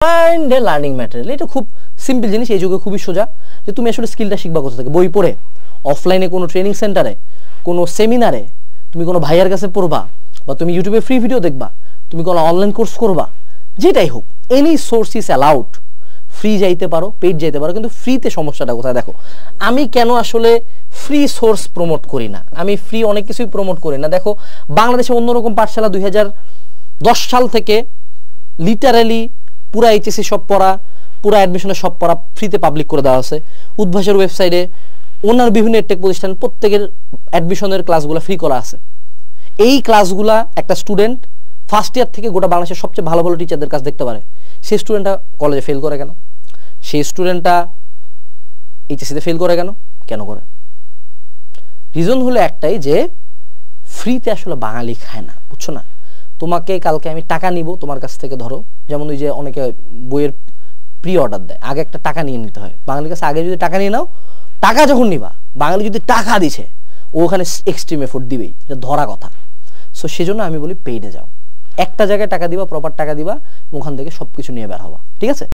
Find a learning material, এটা খুব simple জিনিস, এই যুগে খুবই সোজা যে তুমি আসলে স্কিলটা শিখবা কোথা থেকে, বই পড়ে, অফলাইনে কোনো ট্রেনিং সেন্টারে, কোনো সেমিনারে, তুমি কোনো ভাইয়ার কাছে পড়বা, বা তুমি ইউটিউবে ফ্রি ভিডিও দেখবা, তুমি কোনো অনলাইন কোর্স করবা, যেটাই হোক, any source is allowed. Free যাইতে পারো, পেইড যাইতে পারো, কিন্তু ফ্রিতে সমস্যাটা কোথায় দেখো। আমি কেন আসলে ফ্রি সোর্স প্রমোট করি না, আমি ফ্রি অনেক কিছুই প্রমোট করি না। দেখো বাংলাদেশে অন্যরকম পাঠশালা 2010 সাল থেকে লিটারালি পুরা এইচএসসি সব পড়া, পুরা অ্যাডমিশনের সব পড়া ফ্রিতে পাবলিক করে দেওয়া আছে। উদ্ভাসের ওয়েবসাইটে ওনার বিভিন্ন টেক প্রতিষ্ঠান প্রত্যেকের অ্যাডমিশনের ক্লাসগুলো ফ্রি করা আছে। এই ক্লাসগুলা একটা স্টুডেন্ট ফার্স্ট ইয়ার থেকে গোটা বাংলাদেশের সবচেয়ে ভালো ভালো টিচারদের কাছে দেখতে পারে। সেই স্টুডেন্টটা কলেজে ফেল করে কেন? সেই স্টুডেন্টটা এইচএসসিতে ফেল করে কেন? কেন করে? রিজন হলো একটাই, যে ফ্রিতে আসলে বাঙালি খায় না, বুঝছো না? তোমাকে কালকে আমি টাকা নিব তোমার কাছ থেকে, ধরো যেমন ওই যে অনেকে বইয়ের প্রি অর্ডার দেয়, আগে একটা টাকা নিয়ে নিতে হয় বাঙালির কাছে। আগে যদি টাকা নিয়ে নাও, টাকা যখন নিবা, বাঙালি যদি টাকা দিছে, ও ওখানে এক্সট্রিম এফোর্ট দিবেই, এটা ধরা কথা। সো সেজন্য আমি বলি পেইডে যাও, একটা জায়গায় টাকা দিবা, প্রপার টাকা দিবা, ওখান থেকে সবকিছু নিয়ে বের হবা, ঠিক আছে?